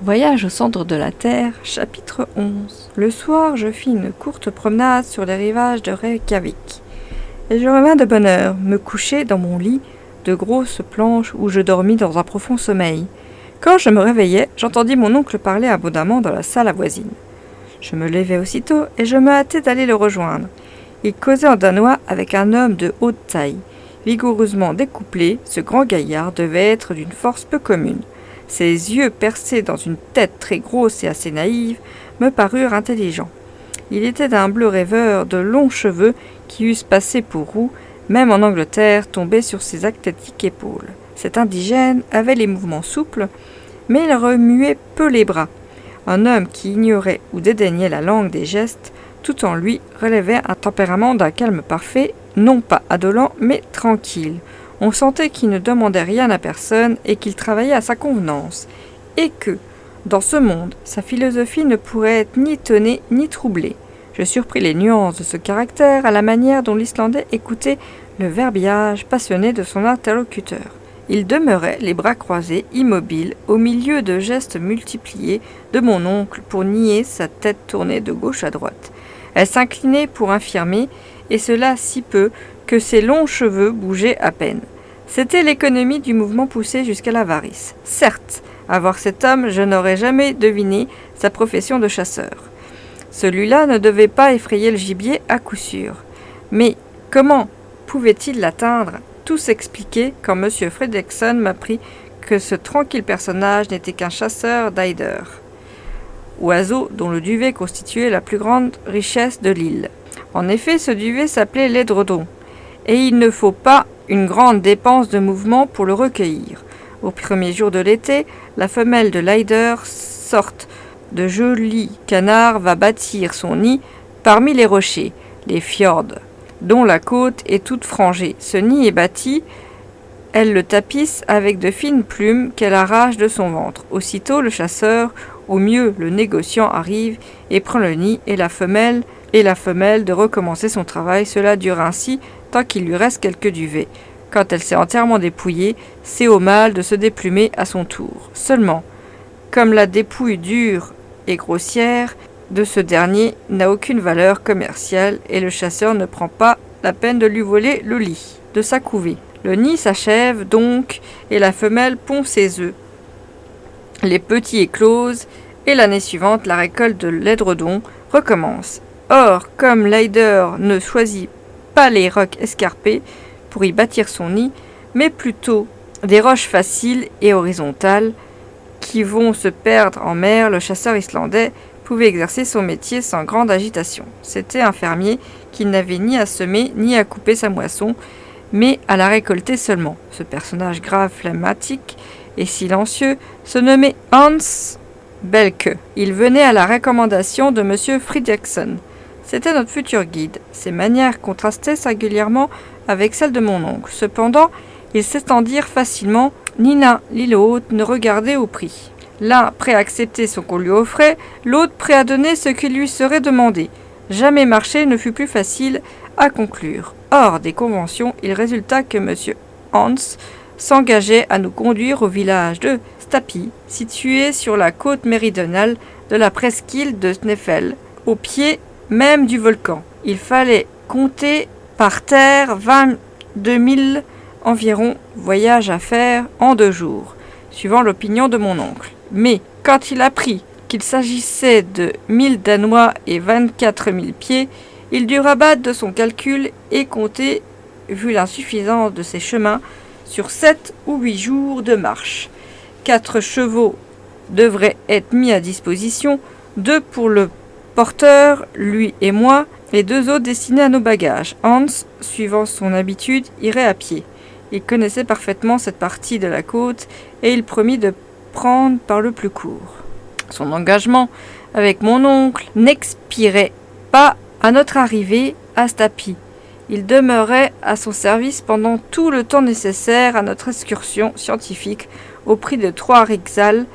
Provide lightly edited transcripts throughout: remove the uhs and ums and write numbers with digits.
Voyage au centre de la Terre, chapitre 11. Le soir, je fis une courte promenade sur les rivages de Reykjavik. Et je revins de bonne heure, me coucher dans mon lit de grosses planches où je dormis dans un profond sommeil. Quand je me réveillai, j'entendis mon oncle parler abondamment dans la salle voisine. Je me levai aussitôt et je me hâtai d'aller le rejoindre. Il causait en danois avec un homme de haute taille. Vigoureusement découplé, ce grand gaillard devait être d'une force peu commune. Ses yeux percés dans une tête très grosse et assez naïve me parurent intelligents. Il était d'un bleu rêveur, de longs cheveux qui eussent passé pour roux, même en Angleterre, tombaient sur ses athlétiques épaules. Cet indigène avait les mouvements souples, mais il remuait peu les bras. Un homme qui ignorait ou dédaignait la langue des gestes, tout en lui relevait un tempérament d'un calme parfait, non pas indolent, mais tranquille. On sentait qu'il ne demandait rien à personne et qu'il travaillait à sa convenance, et que, dans ce monde, sa philosophie ne pourrait être ni étonnée ni troublée. Je surpris les nuances de ce caractère à la manière dont l'Islandais écoutait le verbiage passionné de son interlocuteur. Il demeurait, les bras croisés, immobile, au milieu de gestes multipliés de mon oncle pour nier sa tête tournée de gauche à droite. Elle s'inclinait pour infirmer, et cela si peu que ses longs cheveux bougeaient à peine. C'était l'économie du mouvement poussé jusqu'à l'avarice. Certes, à voir cet homme, je n'aurais jamais deviné sa profession de chasseur. Celui-là ne devait pas effrayer le gibier à coup sûr. Mais comment pouvait-il l'atteindre ? Tout s'expliquait quand M. Fredrickson m'apprit que ce tranquille personnage n'était qu'un chasseur d'eider, oiseau dont le duvet constituait la plus grande richesse de l'île. En effet, ce duvet s'appelait l'édredon, et il ne faut pas une grande dépense de mouvement pour le recueillir. Au premier jour de l'été, la femelle de l'eider, sorte de joli canard, va bâtir son nid parmi les rochers, les fjords, dont la côte est toute frangée. Ce nid est bâti, elle le tapisse avec de fines plumes qu'elle arrache de son ventre. Aussitôt, le chasseur, ou mieux le négociant, arrive et prend le nid et la femelle de recommencer son travail. Cela dure ainsi tant qu'il lui reste quelques duvets. Quand elle s'est entièrement dépouillée, c'est au mâle de se déplumer à son tour. Seulement, comme la dépouille dure et grossière de ce dernier n'a aucune valeur commerciale et le chasseur ne prend pas la peine de lui voler le lit de sa couvée. Le nid s'achève donc et la femelle pond ses œufs. Les petits éclosent et l'année suivante, la récolte de l'édredon recommence. Or, comme l'eider ne choisit pas les rocs escarpés pour y bâtir son nid, mais plutôt des roches faciles et horizontales qui vont se perdre en mer, le chasseur islandais pouvait exercer son métier sans grande agitation. C'était un fermier qui n'avait ni à semer ni à couper sa moisson, mais à la récolter seulement. Ce personnage grave, phlegmatique et silencieux se nommait Hans Belke. Il venait à la recommandation de M. Fridriksson. C'était notre futur guide. Ses manières contrastaient singulièrement avec celles de mon oncle. Cependant, ils s'étendirent facilement. Ni l'un ni l'autre ne regardait au prix. L'un prêt à accepter ce qu'on lui offrait, l'autre prêt à donner ce qui lui serait demandé. Jamais marché ne fut plus facile à conclure. Hors des conventions, il résulta que M. Hans s'engageait à nous conduire au village de Stapi, situé sur la côte méridionale de la presqu'île de Snæfell, au pied même du volcan. Il fallait compter par terre 22 000 environ voyage à faire en 2 jours, suivant l'opinion de mon oncle. Mais quand il apprit qu'il s'agissait de 1000 Danois et 24 000 pieds, il dut rabattre de son calcul et compter, vu l'insuffisance de ses chemins, sur 7 ou 8 jours de marche. 4 chevaux devraient être mis à disposition, 2 pour le porteur, lui et moi, et 2 autres destinés à nos bagages. Hans, suivant son habitude, irait à pied. Il connaissait parfaitement cette partie de la côte et il promit de prendre par le plus court. Son engagement avec mon oncle n'expirait pas à notre arrivée à Stapi. Il demeurait à son service pendant tout le temps nécessaire à notre excursion scientifique au prix de 3 riksals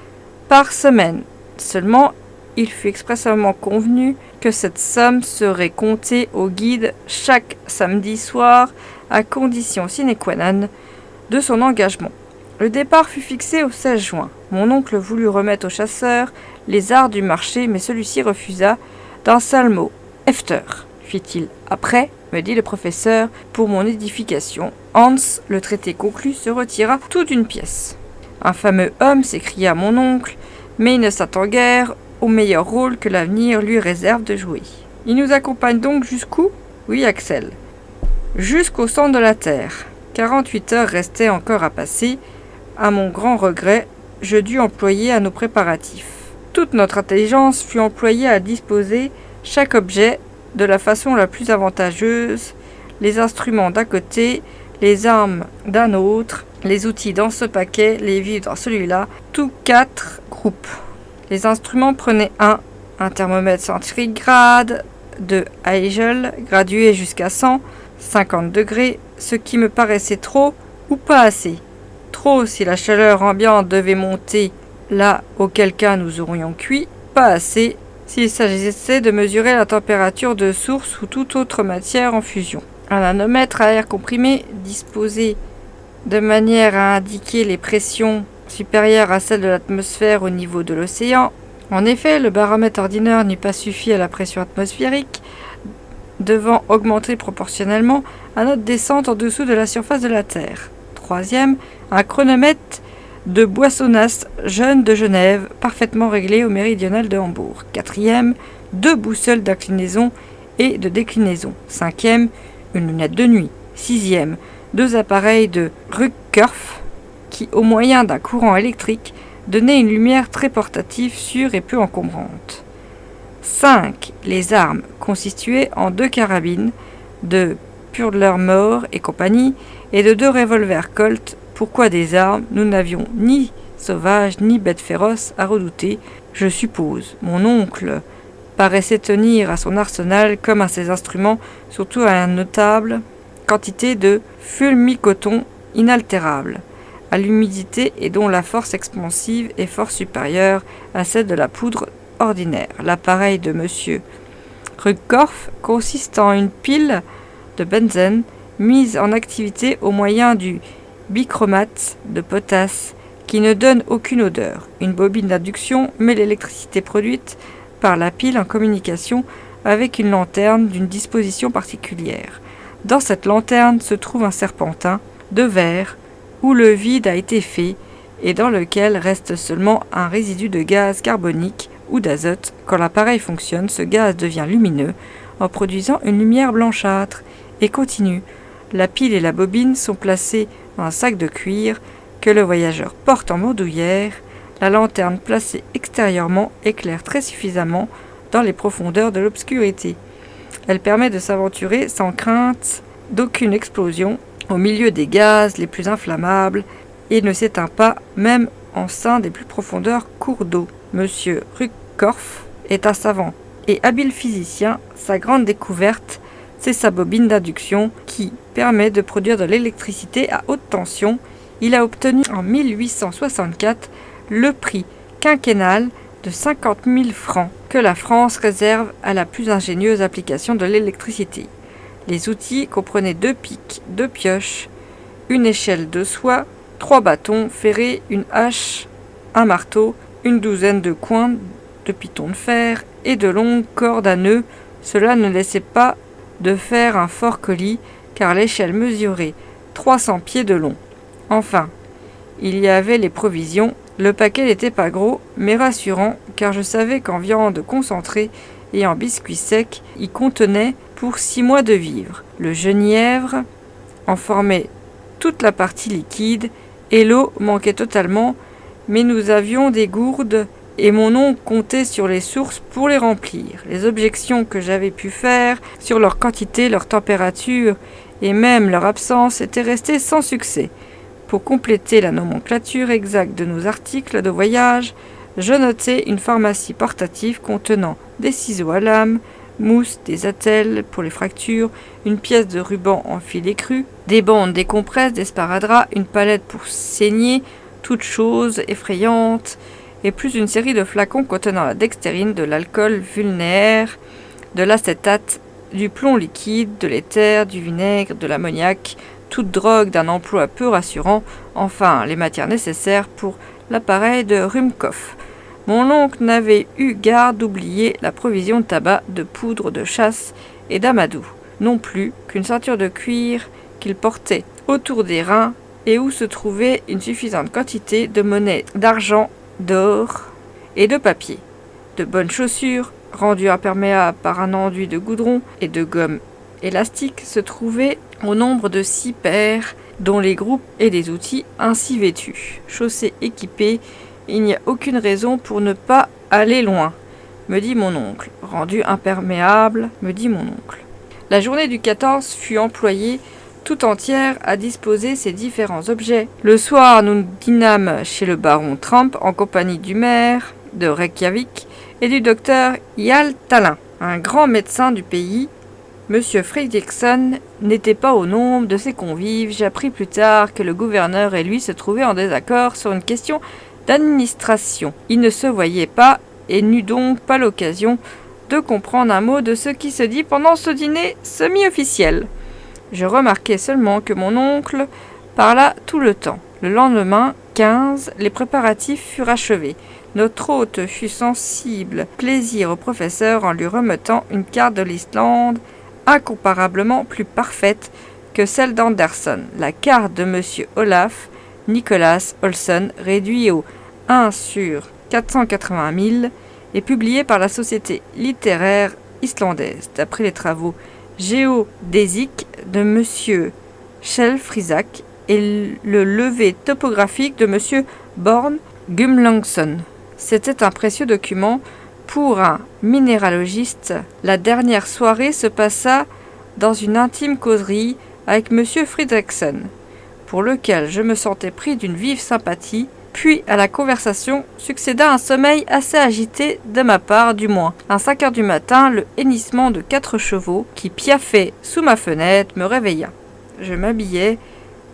par semaine. Seulement, il fut expressément convenu que cette somme serait comptée au guide chaque samedi soir à condition sine qua non de son engagement. Le départ fut fixé au 16 juin. Mon oncle voulut remettre au chasseur les arts du marché, mais celui-ci refusa d'un seul mot. « Efter », fit-il. « Après, me dit le professeur, pour mon édification. » Hans, le traité conclu, se retira tout d'une pièce. « Un fameux homme », s'écria mon oncle, mais il ne s'attend guère au meilleur rôle que l'avenir lui réserve de jouer. Il nous accompagne donc jusqu'où ? Oui, Axel. Jusqu'au centre de la Terre. 48 heures restaient encore à passer. À mon grand regret, je dus employer à nos préparatifs. Toute notre intelligence fut employée à disposer chaque objet de la façon la plus avantageuse, les instruments d'un côté, les armes d'un autre, les outils dans ce paquet, les vivres dans celui-là, tous 4 groupes. Les instruments prenaient un thermomètre centigrade de Hegel, gradué jusqu'à 150 degrés, ce qui me paraissait trop ou pas assez. Trop si la chaleur ambiante devait monter là auquel cas nous aurions cuit, pas assez s'il s'agissait de mesurer la température de source ou toute autre matière en fusion. Un nanomètre à air comprimé disposé de manière à indiquer les pressions supérieures à celles de l'atmosphère au niveau de l'océan. En effet, le baromètre ordinaire n'eût pas suffi à la pression atmosphérique, devant augmenter proportionnellement à notre descente en dessous de la surface de la Terre. Troisième, un chronomètre de Boissonnas, jeune de Genève, parfaitement réglé au méridional de Hambourg. Quatrième, 2 boussoles d'inclinaison et de déclinaison. Cinquième, une lunette de nuit. Sixième, 2 appareils de Ruckkerf qui, au moyen d'un courant électrique, donnaient une lumière très portative, sûre et peu encombrante. 5. Les armes, constituées en 2 carabines de Pudler-Moore et compagnie et de 2 revolvers Colt. Pourquoi des armes ? Nous n'avions ni sauvages ni bêtes féroces à redouter, je suppose. Mon oncle paraissait tenir à son arsenal comme à ses instruments, surtout à une notable quantité de fulmi-coton inaltérable, à l'humidité et dont la force expansive est fort supérieure à celle de la poudre ordinaire. L'appareil de M. Ruckkerf consiste en une pile de benzène mise en activité au moyen du bichromate de potasse qui ne donne aucune odeur. Une bobine d'induction met l'électricité produite par la pile en communication avec une lanterne d'une disposition particulière. Dans cette lanterne se trouve un serpentin de verre où le vide a été fait et dans lequel reste seulement un résidu de gaz carbonique ou d'azote. Quand l'appareil fonctionne, ce gaz devient lumineux en produisant une lumière blanchâtre et continue. La pile et la bobine sont placées dans un sac de cuir que le voyageur porte en bandoulière. La lanterne placée extérieurement éclaire très suffisamment dans les profondeurs de l'obscurité. Elle permet de s'aventurer sans crainte d'aucune explosion au milieu des gaz les plus inflammables et ne s'éteint pas même en sein des plus profondeurs cours d'eau. Monsieur Ruckkerf est un savant et habile physicien. Sa grande découverte, c'est sa bobine d'induction qui permet de produire de l'électricité à haute tension. Il a obtenu en 1864 le prix quinquennal de 50 000 francs que la France réserve à la plus ingénieuse application de l'électricité. Les outils comprenaient 2 pics, 2 pioches, une échelle de soie, 3 bâtons ferrés, une hache, un marteau, une douzaine de coins de pitons de fer et de longues cordes à nœuds. Cela ne laissait pas de faire un fort colis car l'échelle mesurait 300 pieds de long. Enfin, il y avait les provisions. Le paquet n'était pas gros, mais rassurant, car je savais qu'en viande concentrée et en biscuits secs, il contenait pour 6 mois de vivres. Le genièvre en formait toute la partie liquide, et l'eau manquait totalement, mais nous avions des gourdes, et mon oncle comptait sur les sources pour les remplir. Les objections que j'avais pu faire sur leur quantité, leur température, et même leur absence étaient restées sans succès. Pour compléter la nomenclature exacte de nos articles de voyage, je notais une pharmacie portative contenant des ciseaux à lame, mousse, des attelles pour les fractures, une pièce de ruban en filet cru, des bandes, des compresses, des sparadraps, une palette pour saigner, toutes choses effrayantes, et plus une série de flacons contenant la dextérine, de l'alcool vulnéaire, de l'acétate, du plomb liquide, de l'éther, du vinaigre, de l'ammoniac, toute drogue d'un emploi peu rassurant, enfin les matières nécessaires pour l'appareil de Rumkov. Mon oncle n'avait eu garde d'oublier la provision de tabac, de poudre de chasse et d'amadou, non plus qu'une ceinture de cuir qu'il portait autour des reins et où se trouvait une suffisante quantité de monnaie, d'argent, d'or et de papier. De bonnes chaussures, rendues imperméables par un enduit de goudron et de gomme élastique, se trouvaient au nombre de 6 paires, dont les groupes et des outils ainsi vêtus. Chaussés équipés, il n'y a aucune raison pour ne pas aller loin, me dit mon oncle. Rendu imperméable, me dit mon oncle. La journée du 14 fut employée tout entière à disposer ces différents objets. Le soir, nous dînâmes chez le baron Trump en compagnie du maire de Reykjavik et du docteur Hjaltalin, un grand médecin du pays. Monsieur Fredriksson n'était pas au nombre de ses convives. J'appris plus tard que le gouverneur et lui se trouvaient en désaccord sur une question d'administration. Il ne se voyait pas et n'eut donc pas l'occasion de comprendre un mot de ce qui se dit pendant ce dîner semi-officiel. Je remarquai seulement que mon oncle parla tout le temps. Le lendemain, 15, les préparatifs furent achevés. Notre hôte fut sensible plaisir au professeur en lui remettant une carte de l'Islande incomparablement plus parfaite que celle d'Anderson. La carte de M. Olaf Nicolas Olsson, réduit au 1 sur 480 000, est publiée par la Société littéraire islandaise, d'après les travaux géodésiques de M. Kjell-Frisak et le levé topographique de M. Born Gumlangsson. C'était un précieux document pour un minéralogiste. La dernière soirée se passa dans une intime causerie avec M. Fredriksson, pour lequel je me sentais pris d'une vive sympathie. Puis à la conversation succéda un sommeil assez agité de ma part du moins. À 5 heures du matin, le hennissement de 4 chevaux qui piaffaient sous ma fenêtre me réveilla. Je m'habillai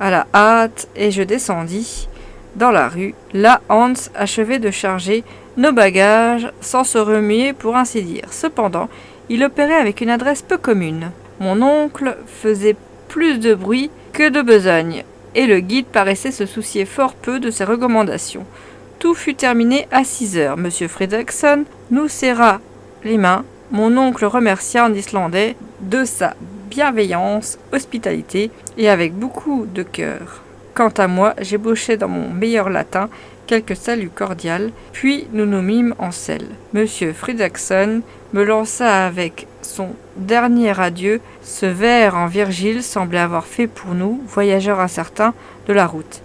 à la hâte et je descendis dans la rue. Là, Hans achevait de charger nos bagages sans se remuer pour ainsi dire. Cependant, il opérait avec une adresse peu commune. Mon oncle faisait plus de bruit que de besogne, et le guide paraissait se soucier fort peu de ses recommandations. Tout fut terminé à 6 heures. M. Fredriksson nous serra les mains. Mon oncle remercia en islandais de sa bienveillance, hospitalité, et avec beaucoup de cœur. Quant à moi, j'ébauchai dans mon meilleur latin quelques saluts cordiaux, puis nous nous mîmes en selle. M. Fredriksson me lança avec son dernier adieu. Ce vers en Virgile semblait avoir fait pour nous, voyageurs incertains de la route.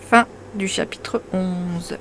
Fin du chapitre 11.